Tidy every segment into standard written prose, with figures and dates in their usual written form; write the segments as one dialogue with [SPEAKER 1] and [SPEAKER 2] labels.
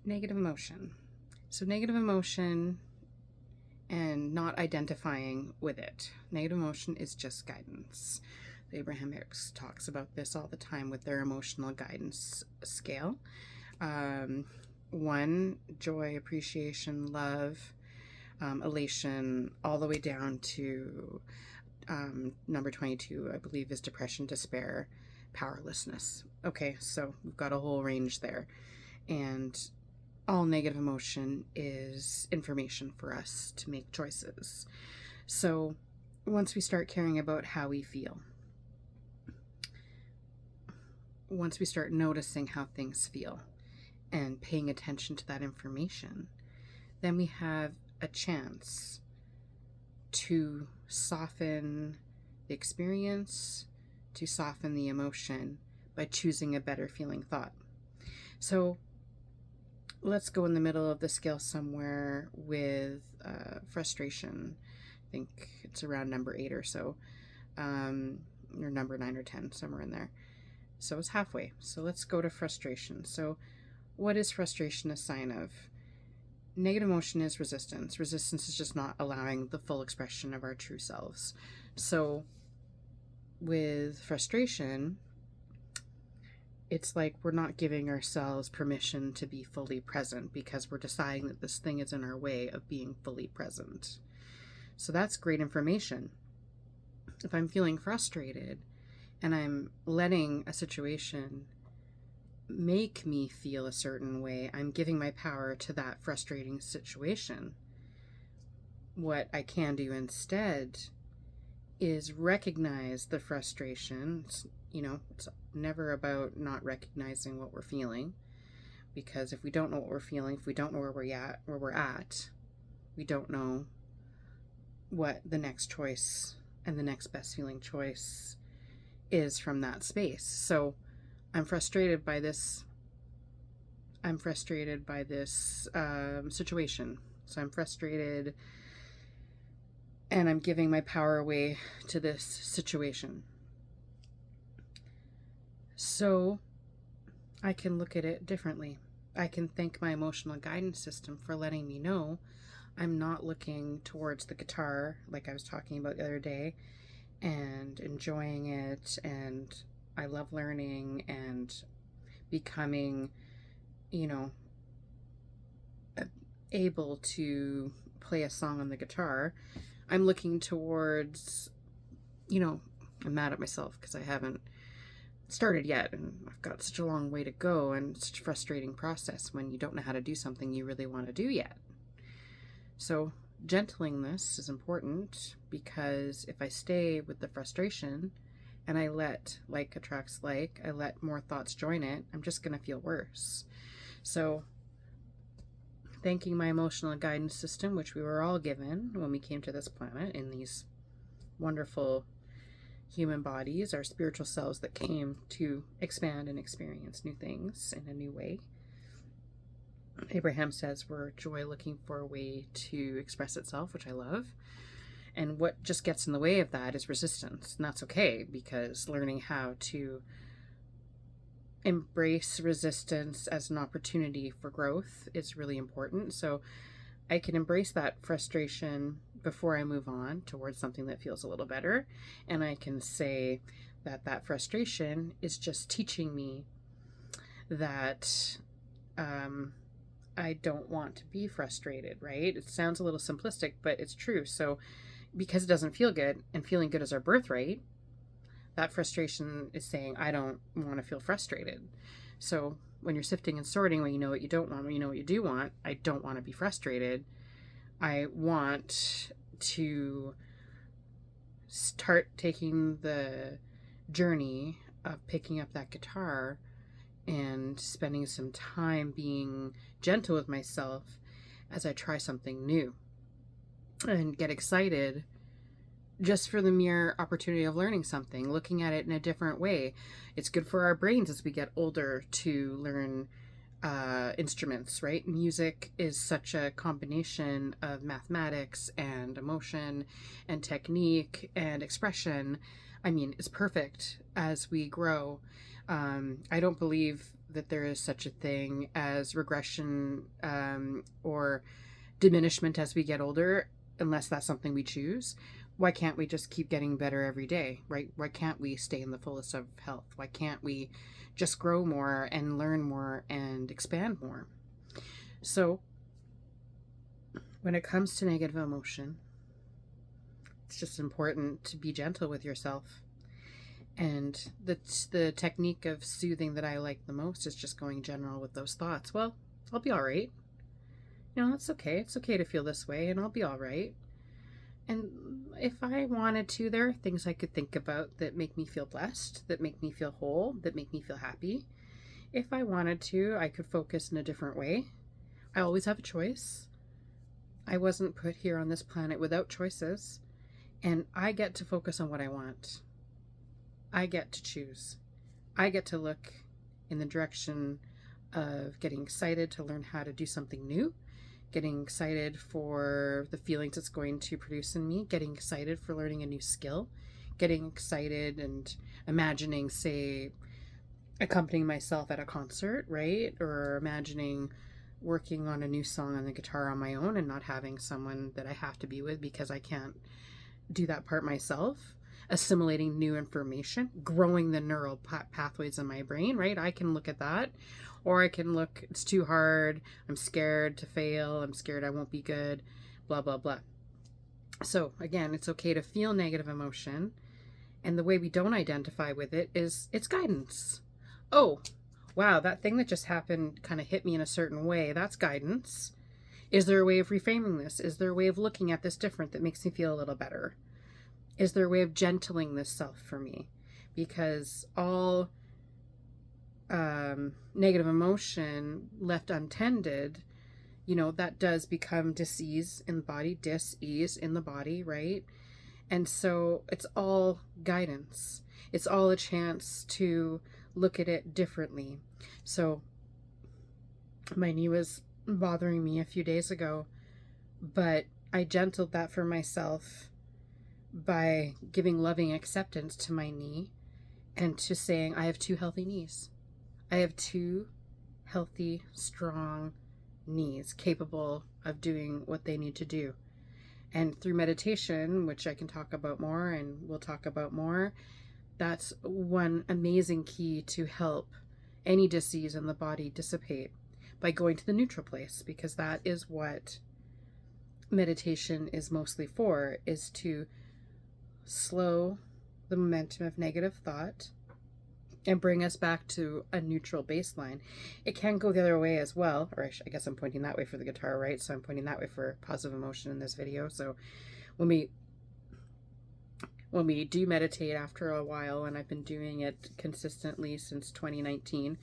[SPEAKER 1] Negative emotion. So negative emotion and not identifying with it. Negative emotion is just guidance. Abraham Hicks talks about this all the time with their emotional guidance scale. 1, joy, appreciation, love, elation, all the way down to number 22, I believe, is depression, despair, powerlessness. Okay, so we've got a whole range there. And all negative emotion is information for us to make choices. So once we start caring about how we feel, once we start noticing how things feel and paying attention to that information, then we have a chance to soften the experience, to soften the emotion by choosing a better feeling thought. So let's go in the middle of the scale somewhere with frustration. I think it's around number 8 or so, or number 9 or 10, somewhere in there. So it's halfway. So let's go to frustration. So what is frustration a sign of? Negative emotion is resistance. Resistance is just not allowing the full expression of our true selves. So with frustration, it's like we're not giving ourselves permission to be fully present because we're deciding that this thing is in our way of being fully present. So that's great information. If I'm feeling frustrated and I'm letting a situation make me feel a certain way, I'm giving my power to that frustrating situation. What I can do instead is recognize the frustration. It's never about not recognizing what we're feeling, because if we don't know what we're feeling, if we don't know where we're at, we don't know what the next choice and the next best feeling choice is from that space. So I'm frustrated by this situation. So I'm frustrated and I'm giving my power away to this situation. So I can look at it differently. I can thank my emotional guidance system for letting me know I'm not looking towards the guitar like I was talking about the other day and enjoying it, and I love learning and becoming, able to play a song on the guitar. I'm looking towards, I'm mad at myself because I haven't started yet, and I've got such a long way to go, and it's such a frustrating process when you don't know how to do something you really want to do yet. So gentling this is important, because if I stay with the frustration and I let like attracts like, I let more thoughts join it, I'm just going to feel worse. So thanking my emotional guidance system, which we were all given when we came to this planet in these wonderful human bodies, our spiritual selves that came to expand and experience new things in a new way. Abraham says we're joy looking for a way to express itself, which I love. And what just gets in the way of that is resistance. And that's okay, because learning how to embrace resistance as an opportunity for growth is really important. So I can embrace that frustration before I move on towards something that feels a little better. And I can say that frustration is just teaching me that I don't want to be frustrated, right? It sounds a little simplistic, but it's true. So because it doesn't feel good, and feeling good is our birthright, that frustration is saying, I don't want to feel frustrated. So when you're sifting and sorting, when you know what you don't want, when you know what you do want, I don't want to be frustrated. I want to start taking the journey of picking up that guitar and spending some time being gentle with myself as I try something new, and get excited just for the mere opportunity of learning something, looking at it in a different way. It's good for our brains as we get older to learn instruments, right? Music is such a combination of mathematics and emotion and technique and expression. I mean, it's perfect as we grow. I don't believe that there is such a thing as regression or diminishment as we get older, unless that's something we choose. Why can't we just keep getting better every day, right? Why can't we stay in the fullest of health? Why can't we just grow more and learn more and expand more? So when it comes to negative emotion, it's just important to be gentle with yourself. And the technique of soothing that I like the most is just going general with those thoughts. Well, I'll be all right. It's okay. It's okay to feel this way, and I'll be all right. And if I wanted to, there are things I could think about that make me feel blessed, that make me feel whole, that make me feel happy. If I wanted to, I could focus in a different way. I always have a choice. I wasn't put here on this planet without choices, and I get to focus on what I want. I get to choose. I get to look in the direction of getting excited to learn how to do something new, getting excited for the feelings it's going to produce in me, getting excited for learning a new skill, getting excited and imagining, say, accompanying myself at a concert, right? Or imagining working on a new song on the guitar on my own and not having someone that I have to be with because I can't do that part myself. Assimilating new information, growing the neural pathways in my brain, right? I can look at that, or I can look, it's too hard, I'm scared to fail, I'm scared I won't be good, blah, blah, blah. So again, it's okay to feel negative emotion, and the way we don't identify with it is it's guidance. Oh, wow, that thing that just happened kind of hit me in a certain way. That's guidance. Is there a way of reframing this? Is there a way of looking at this different that makes me feel a little better? Is there a way of gentling this self for me? Because all negative emotion left untended, that does become dis-ease in the body, dis-ease in the body, right? And so it's all guidance. It's all a chance to look at it differently. So my knee was bothering me a few days ago, but I gentled that for myself by giving loving acceptance to my knee and to saying, I have 2 healthy knees. I have 2 healthy, strong knees capable of doing what they need to do. And through meditation, which I can talk about more and we'll talk about more, that's one amazing key to help any disease in the body dissipate by going to the neutral place, because that is what meditation is mostly for, is to slow the momentum of negative thought and bring us back to a neutral baseline. It can go the other way as well, or I guess I'm pointing that way for the guitar, right? So I'm pointing that way for positive emotion in this video. So when we do meditate after a while, and I've been doing it consistently since 2019,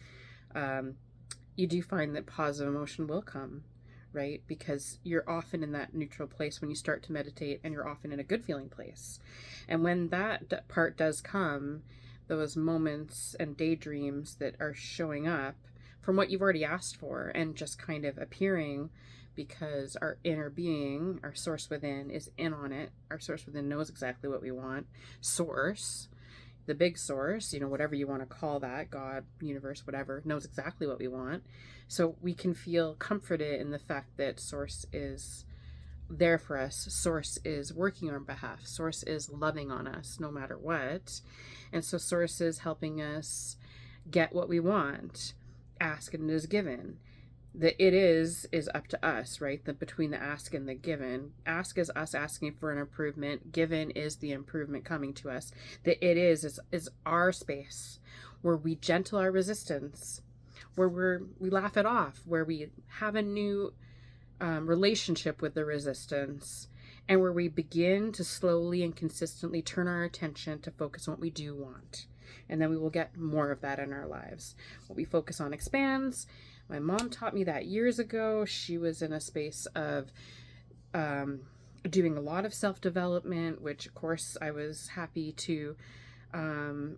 [SPEAKER 1] you do find that positive emotion will come, right? Because you're often in that neutral place when you start to meditate, and you're often in a good feeling place. And when that part does come, those moments and daydreams that are showing up from what you've already asked for and just kind of appearing because our inner being, our source within, is in on it. Our source within knows exactly what we want. Source, the big source, whatever you want to call that, God, universe, whatever, knows exactly what we want. So we can feel comforted in the fact that source is there for us. Source is working on our behalf. Source is loving on us no matter what. And so source is helping us get what we want. Ask and it is given. The it is up to us, right? Between the ask and the given. Ask is us asking for an improvement. Given is the improvement coming to us. The it is our space where we gentle our resistance, where we laugh it off, where we have a new relationship with the resistance, and where we begin to slowly and consistently turn our attention to focus on what we do want. And then we will get more of that in our lives. What we focus on expands. My mom taught me that years ago. She was in a space of doing a lot of self-development, which of course I was happy to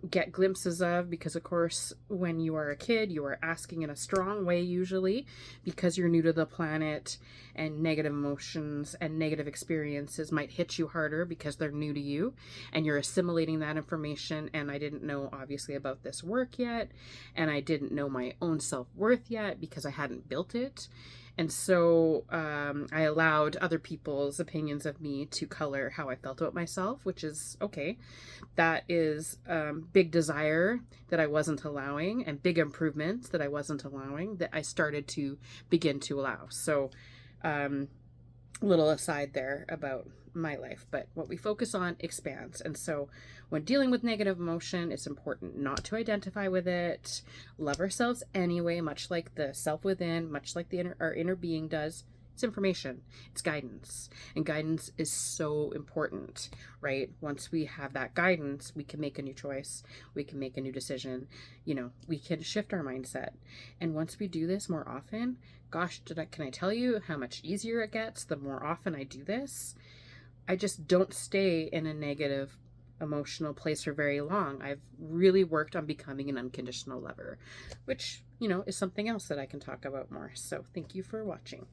[SPEAKER 1] get glimpses of, because of course when you are a kid you are asking in a strong way, usually because you're new to the planet, and negative emotions and negative experiences might hit you harder because they're new to you and you're assimilating that information. And I didn't know obviously about this work yet, and I didn't know my own self-worth yet because I hadn't built it. And so I allowed other people's opinions of me to color how I felt about myself, which is okay. That is big desire that I wasn't allowing, and big improvements that I wasn't allowing, that I started to begin to allow. So little aside there about my life, but what we focus on expands. And so when dealing with negative emotion, it's important not to identify with it, love ourselves anyway, much like the self within, much like our inner being does. It's information, it's guidance, and guidance is so important, right? Once we have that guidance, we can make a new choice, we can make a new decision, we can shift our mindset. And once we do this more often, gosh, can I tell you how much easier it gets the more often I do this? I just don't stay in a negative emotional place for very long. I've really worked on becoming an unconditional lover, which, is something else that I can talk about more. So thank you for watching.